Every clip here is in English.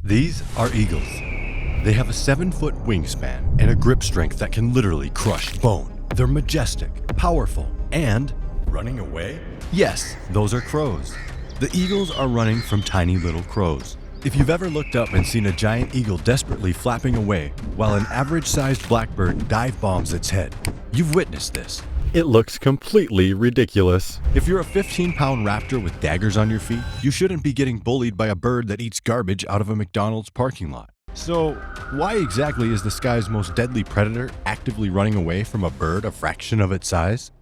These are eagles. They have a 7-foot wingspan and a grip strength that can literally crush bone. They're majestic, powerful, and running away? Yes, those are crows. The eagles are running from tiny little crows. If you've ever looked up and seen a giant eagle desperately flapping away while an average-sized blackbird dive bombs its head, you've witnessed this. It looks completely ridiculous. If you're a 15-pound raptor with daggers on your feet, you shouldn't be getting bullied by a bird that eats garbage out of a McDonald's parking lot. So, why exactly is the sky's most deadly predator actively running away from a bird a fraction of its size?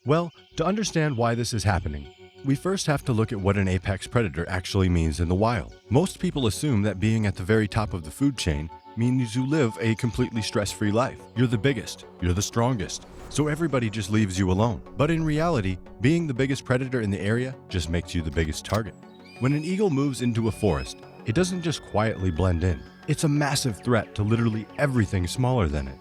Well, to understand why this is happening, we first have to look at what an apex predator actually means in the wild. Most people assume that being at the very top of the food chain means you live a completely stress-free life. You're the biggest, you're the strongest, so everybody just leaves you alone. But in reality, being the biggest predator in the area just makes you the biggest target. When an eagle moves into a forest, it doesn't just quietly blend in. It's a massive threat to literally everything smaller than it.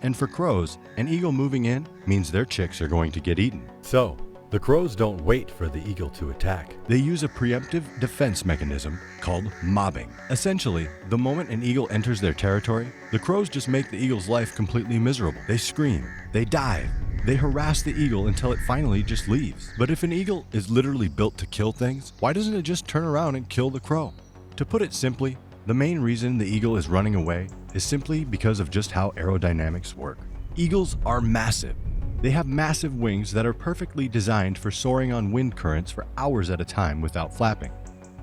And for crows, an eagle moving in means their chicks are going to get eaten. So, the crows don't wait for the eagle to attack. They use a preemptive defense mechanism called mobbing. Essentially, the moment an eagle enters their territory, the crows just make the eagle's life completely miserable. They scream, they dive, they harass the eagle until it finally just leaves. But if an eagle is literally built to kill things, why doesn't it just turn around and kill the crow? To put it simply, the main reason the eagle is running away is simply because of just how aerodynamics work. Eagles are massive. They have massive wings that are perfectly designed for soaring on wind currents for hours at a time without flapping.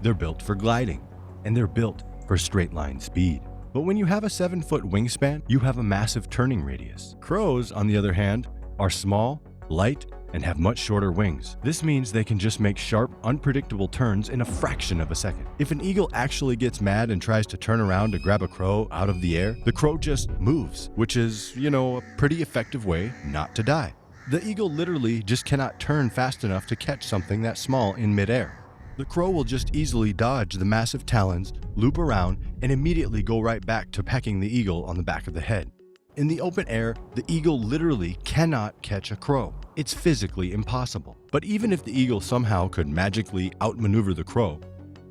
They're built for gliding, and they're built for straight line speed. But when you have a 7-foot wingspan, you have a massive turning radius. Crows, on the other hand, are small, light, and have much shorter wings. This means they can just make sharp, unpredictable turns in a fraction of a second. If an eagle actually gets mad and tries to turn around to grab a crow out of the air, the crow just moves, which is, a pretty effective way not to die. The eagle literally just cannot turn fast enough to catch something that small in midair. The crow will just easily dodge the massive talons, loop around, and immediately go right back to pecking the eagle on the back of the head. In the open air, the eagle literally cannot catch a crow. It's physically impossible. But even if the eagle somehow could magically outmaneuver the crow,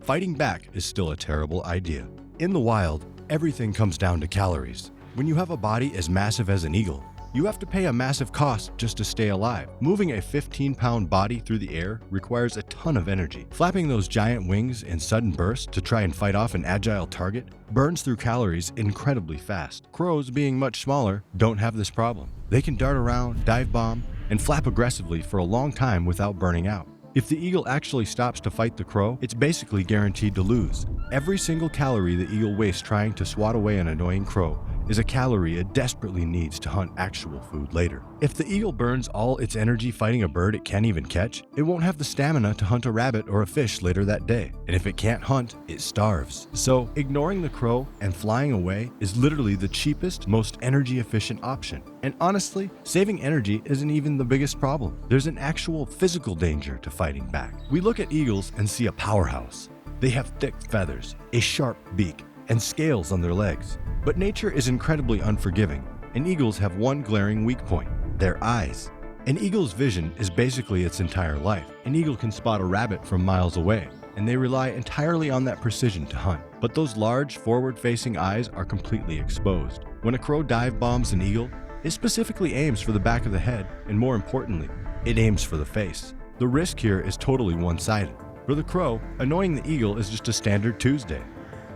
fighting back is still a terrible idea. In the wild, everything comes down to calories. When you have a body as massive as an eagle, you have to pay a massive cost just to stay alive. Moving a 15-pound body through the air requires a ton of energy. Flapping those giant wings in sudden bursts to try and fight off an agile target burns through calories incredibly fast. Crows, being much smaller, don't have this problem. They can dart around, dive bomb, and flap aggressively for a long time without burning out. If the eagle actually stops to fight the crow, it's basically guaranteed to lose. Every single calorie the eagle wastes trying to swat away an annoying crow is a calorie it desperately needs to hunt actual food later. If the eagle burns all its energy fighting a bird it can't even catch, it won't have the stamina to hunt a rabbit or a fish later that day. And if it can't hunt, it starves. So, ignoring the crow and flying away is literally the cheapest, most energy-efficient option. And honestly, saving energy isn't even the biggest problem. There's an actual physical danger to fighting back. We look at eagles and see a powerhouse. They have thick feathers, a sharp beak, and scales on their legs. But nature is incredibly unforgiving, and eagles have one glaring weak point: their eyes. An eagle's vision is basically its entire life. An eagle can spot a rabbit from miles away, and they rely entirely on that precision to hunt. But those large, forward-facing eyes are completely exposed. When a crow dive bombs an eagle, it specifically aims for the back of the head, and more importantly, it aims for the face. The risk here is totally one-sided. For the crow, annoying the eagle is just a standard Tuesday.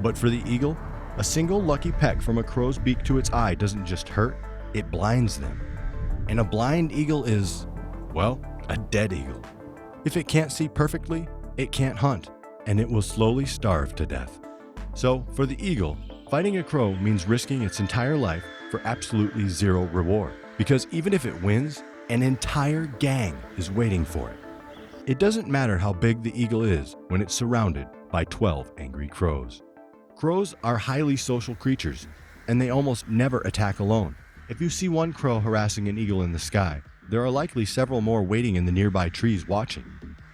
But for the eagle, a single lucky peck from a crow's beak to its eye doesn't just hurt, it blinds them. And a blind eagle is, well, a dead eagle. If it can't see perfectly, it can't hunt, and it will slowly starve to death. So, for the eagle, fighting a crow means risking its entire life for absolutely zero reward. Because even if it wins, an entire gang is waiting for it. It doesn't matter how big the eagle is when it's surrounded by 12 angry crows. Crows are highly social creatures, and they almost never attack alone. If you see one crow harassing an eagle in the sky, there are likely several more waiting in the nearby trees watching.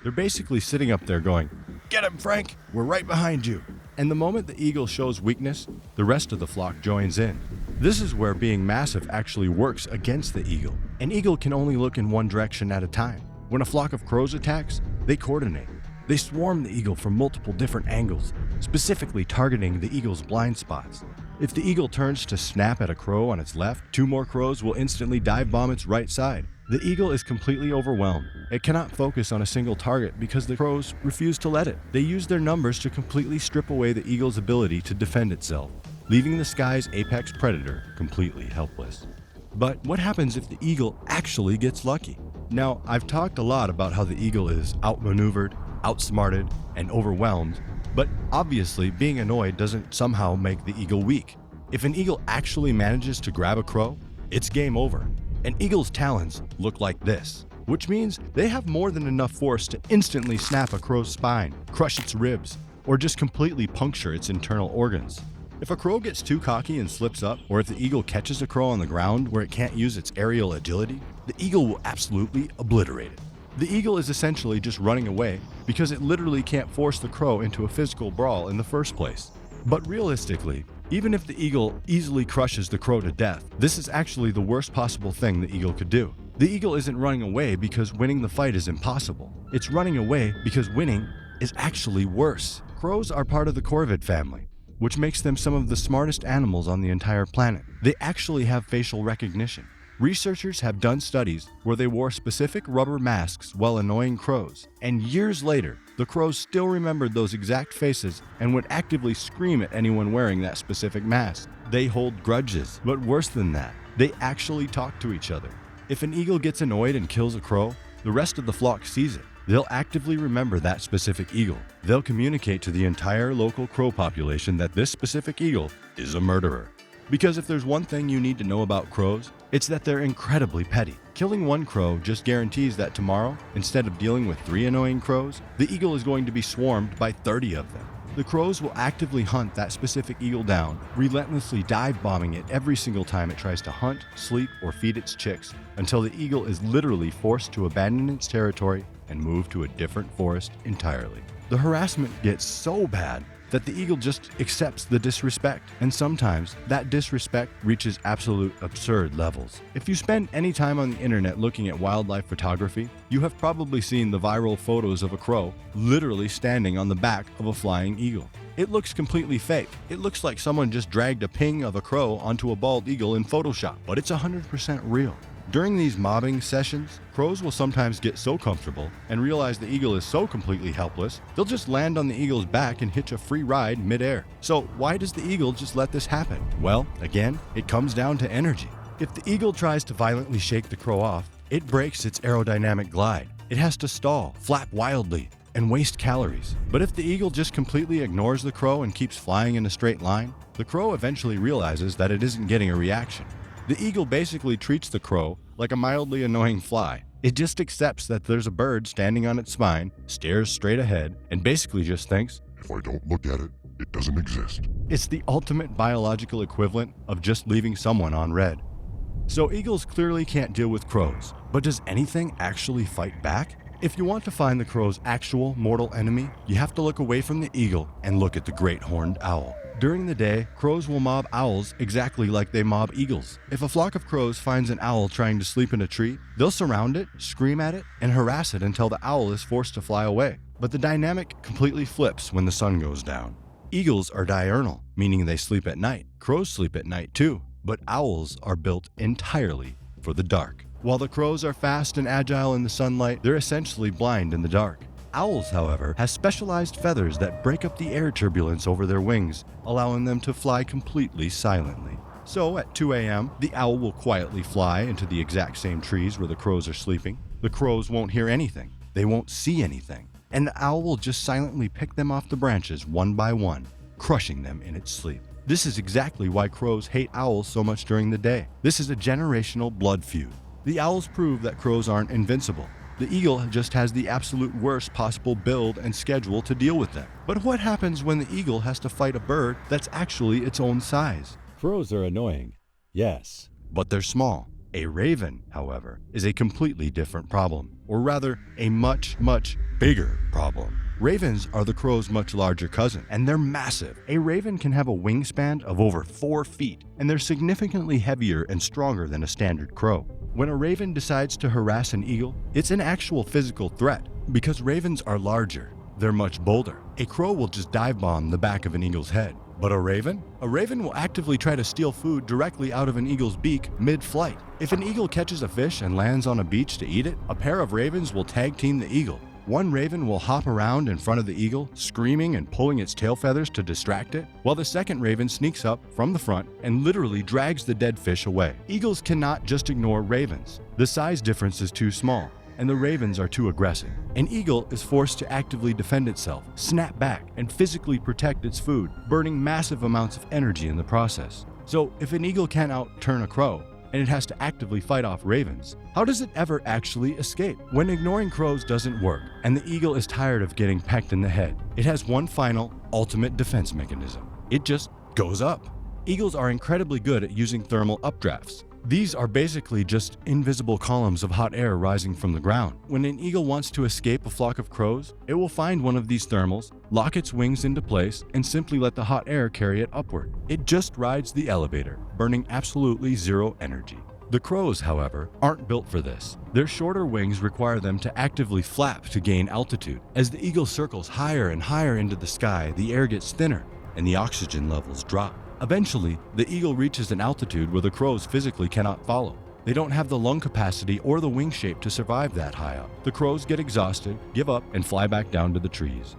They're basically sitting up there going, "Get him, Frank! We're right behind you!" And the moment the eagle shows weakness, the rest of the flock joins in. This is where being massive actually works against the eagle. An eagle can only look in one direction at a time. When a flock of crows attacks, they coordinate. They swarm the eagle from multiple different angles, specifically targeting the eagle's blind spots. If the eagle turns to snap at a crow on its left, 2 more crows will instantly dive bomb its right side. The eagle is completely overwhelmed. It cannot focus on a single target because the crows refuse to let it. They use their numbers to completely strip away the eagle's ability to defend itself, leaving the sky's apex predator completely helpless. But what happens if the eagle actually gets lucky? Now, I've talked a lot about how the eagle is outmaneuvered, outsmarted, and overwhelmed, but obviously being annoyed doesn't somehow make the eagle weak. If an eagle actually manages to grab a crow, it's game over. An eagle's talons look like this, which means they have more than enough force to instantly snap a crow's spine, crush its ribs, or just completely puncture its internal organs. If a crow gets too cocky and slips up, or if the eagle catches a crow on the ground where it can't use its aerial agility, the eagle will absolutely obliterate it. The eagle is essentially just running away because it literally can't force the crow into a physical brawl in the first place. But realistically, even if the eagle easily crushes the crow to death, this is actually the worst possible thing the eagle could do. The eagle isn't running away because winning the fight is impossible. It's running away because winning is actually worse. Crows are part of the corvid family, which makes them some of the smartest animals on the entire planet. They actually have facial recognition. Researchers have done studies where they wore specific rubber masks while annoying crows, and years later, the crows still remembered those exact faces and would actively scream at anyone wearing that specific mask. They hold grudges, but worse than that, they actually talk to each other. If an eagle gets annoyed and kills a crow, the rest of the flock sees it. They'll actively remember that specific eagle. They'll communicate to the entire local crow population that this specific eagle is a murderer. Because if there's one thing you need to know about crows, it's that they're incredibly petty. Killing one crow just guarantees that tomorrow, instead of dealing with 3 annoying crows, the eagle is going to be swarmed by 30 of them. The crows will actively hunt that specific eagle down, relentlessly dive bombing it every single time it tries to hunt, sleep, or feed its chicks, until the eagle is literally forced to abandon its territory and move to a different forest entirely. The harassment gets so bad that the eagle just accepts the disrespect, and sometimes that disrespect reaches absolute absurd levels. If you spend any time on the internet looking at wildlife photography, you have probably seen the viral photos of a crow literally standing on the back of a flying eagle. It looks completely fake. It looks like someone just dragged a ping of a crow onto a bald eagle in Photoshop, but it's 100% real. During these mobbing sessions, crows will sometimes get so comfortable and realize the eagle is so completely helpless, they'll just land on the eagle's back and hitch a free ride midair. So why does the eagle just let this happen? Well, again, it comes down to energy. If the eagle tries to violently shake the crow off, it breaks its aerodynamic glide. It has to stall, flap wildly, and waste calories. But if the eagle just completely ignores the crow and keeps flying in a straight line, the crow eventually realizes that it isn't getting a reaction. The eagle basically treats the crow like a mildly annoying fly. It just accepts that there's a bird standing on its spine, stares straight ahead, and basically just thinks, if I don't look at it, it doesn't exist. It's the ultimate biological equivalent of just leaving someone on red. So eagles clearly can't deal with crows, but does anything actually fight back? If you want to find the crow's actual mortal enemy, you have to look away from the eagle and look at the great horned owl. During the day, crows will mob owls exactly like they mob eagles. If a flock of crows finds an owl trying to sleep in a tree, they'll surround it, scream at it, and harass it until the owl is forced to fly away. But the dynamic completely flips when the sun goes down. Eagles are diurnal, meaning they sleep at night. Crows sleep at night too, but owls are built entirely for the dark. While the crows are fast and agile in the sunlight, they're essentially blind in the dark. Owls, however, have specialized feathers that break up the air turbulence over their wings, allowing them to fly completely silently. So at 2 a.m., the owl will quietly fly into the exact same trees where the crows are sleeping. The crows won't hear anything. They won't see anything. And the owl will just silently pick them off the branches one by one, crushing them in its sleep. This is exactly why crows hate owls so much during the day. This is a generational blood feud. The owls prove that crows aren't invincible. The eagle just has the absolute worst possible build and schedule to deal with them. But what happens when the eagle has to fight a bird that's actually its own size? Crows are annoying, yes. But they're small. A raven, however, is a completely different problem. Or rather, a much, much bigger problem. Ravens are the crow's much larger cousin, and they're massive. A raven can have a wingspan of over 4 feet, and they're significantly heavier and stronger than a standard crow. When a raven decides to harass an eagle, it's an actual physical threat. Because ravens are larger, they're much bolder. A crow will just dive bomb the back of an eagle's head. But a raven? A raven will actively try to steal food directly out of an eagle's beak mid-flight. If an eagle catches a fish and lands on a beach to eat it, a pair of ravens will tag team the eagle. One raven will hop around in front of the eagle, screaming and pulling its tail feathers to distract it, while the second raven sneaks up from the front and literally drags the dead fish away. Eagles cannot just ignore ravens. The size difference is too small, and the ravens are too aggressive. An eagle is forced to actively defend itself, snap back, and physically protect its food, burning massive amounts of energy in the process. So if an eagle can't outturn a crow, and it has to actively fight off ravens, how does it ever actually escape? When ignoring crows doesn't work, and the eagle is tired of getting pecked in the head, it has one final, ultimate defense mechanism. It just goes up. Eagles are incredibly good at using thermal updrafts. These are basically just invisible columns of hot air rising from the ground. When an eagle wants to escape a flock of crows, it will find one of these thermals, lock its wings into place, and simply let the hot air carry it upward. It just rides the elevator, burning absolutely zero energy. The crows, however, aren't built for this. Their shorter wings require them to actively flap to gain altitude. As the eagle circles higher and higher into the sky, the air gets thinner, and the oxygen levels drop. Eventually, the eagle reaches an altitude where the crows physically cannot follow. They don't have the lung capacity or the wing shape to survive that high up. The crows get exhausted, give up, and fly back down to the trees.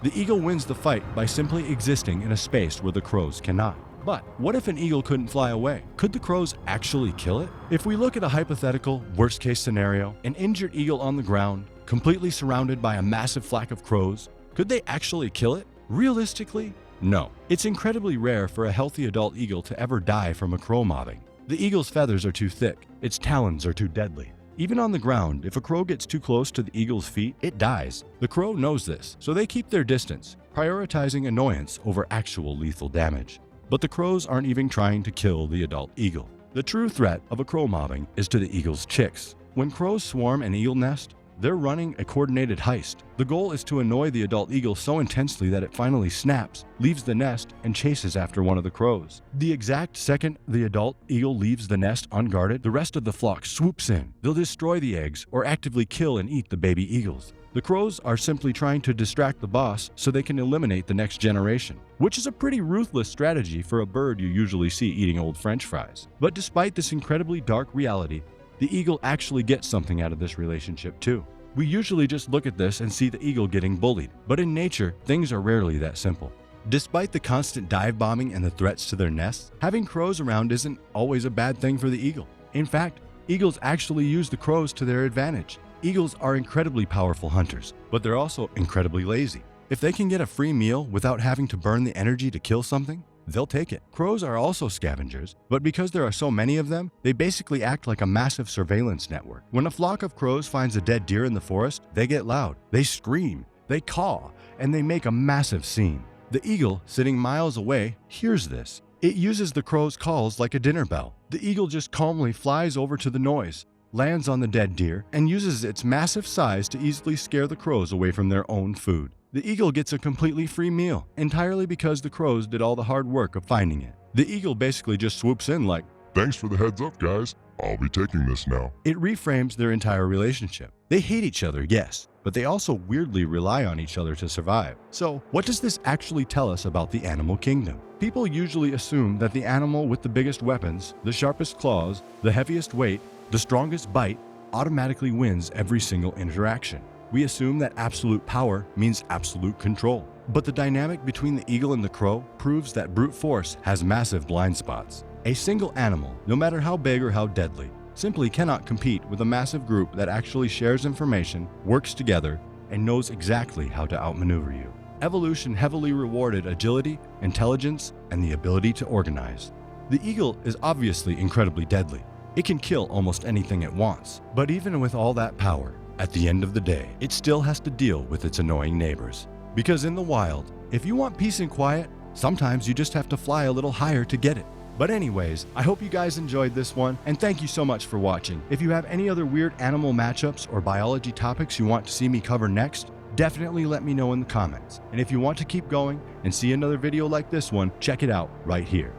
The eagle wins the fight by simply existing in a space where the crows cannot. But what if an eagle couldn't fly away? Could the crows actually kill it? If we look at a hypothetical, worst-case scenario, an injured eagle on the ground, completely surrounded by a massive flock of crows, could they actually kill it? Realistically, no. It's incredibly rare for a healthy adult eagle to ever die from a crow mobbing. The eagle's feathers are too thick, its talons are too deadly. Even on the ground, if a crow gets too close to the eagle's feet, it dies. The crow knows this, so they keep their distance, prioritizing annoyance over actual lethal damage. But the crows aren't even trying to kill the adult eagle. The true threat of a crow mobbing is to the eagle's chicks. When crows swarm an eagle nest, they're running a coordinated heist. The goal is to annoy the adult eagle so intensely that it finally snaps, leaves the nest, and chases after one of the crows. The exact second the adult eagle leaves the nest unguarded, the rest of the flock swoops in. They'll destroy the eggs or actively kill and eat the baby eagles. The crows are simply trying to distract the boss so they can eliminate the next generation, which is a pretty ruthless strategy for a bird you usually see eating old French fries. But despite this incredibly dark reality, the eagle actually gets something out of this relationship too. We usually just look at this and see the eagle getting bullied, but in nature, things are rarely that simple. Despite the constant dive bombing and the threats to their nests, having crows around isn't always a bad thing for the eagle. In fact, eagles actually use the crows to their advantage. Eagles are incredibly powerful hunters, but they're also incredibly lazy. If they can get a free meal without having to burn the energy to kill something, they'll take it. Crows are also scavengers, but because there are so many of them, they basically act like a massive surveillance network. When a flock of crows finds a dead deer in the forest, they get loud, they scream, they caw, and they make a massive scene. The eagle, sitting miles away, hears this. It uses the crow's calls like a dinner bell. The eagle just calmly flies over to the noise, lands on the dead deer, and uses its massive size to easily scare the crows away from their own food. The eagle gets a completely free meal, entirely because the crows did all the hard work of finding it. The eagle basically just swoops in like, Thanks for the heads up, guys. I'll be taking this now. It reframes their entire relationship. They hate each other, yes, but they also weirdly rely on each other to survive. So, what does this actually tell us about the animal kingdom? People usually assume that the animal with the biggest weapons, the sharpest claws, the heaviest weight, the strongest bite, automatically wins every single interaction. We assume that absolute power means absolute control. But the dynamic between the eagle and the crow proves that brute force has massive blind spots. A single animal, no matter how big or how deadly, simply cannot compete with a massive group that actually shares information, works together, and knows exactly how to outmaneuver you. Evolution heavily rewarded agility, intelligence, and the ability to organize. The eagle is obviously incredibly deadly. It can kill almost anything it wants. But even with all that power, at the end of the day, it still has to deal with its annoying neighbors. Because in the wild, if you want peace and quiet, sometimes you just have to fly a little higher to get it. But anyways, I hope you guys enjoyed this one, and thank you so much for watching. If you have any other weird animal matchups or biology topics you want to see me cover next, definitely let me know in the comments. And if you want to keep going and see another video like this one, check it out right here.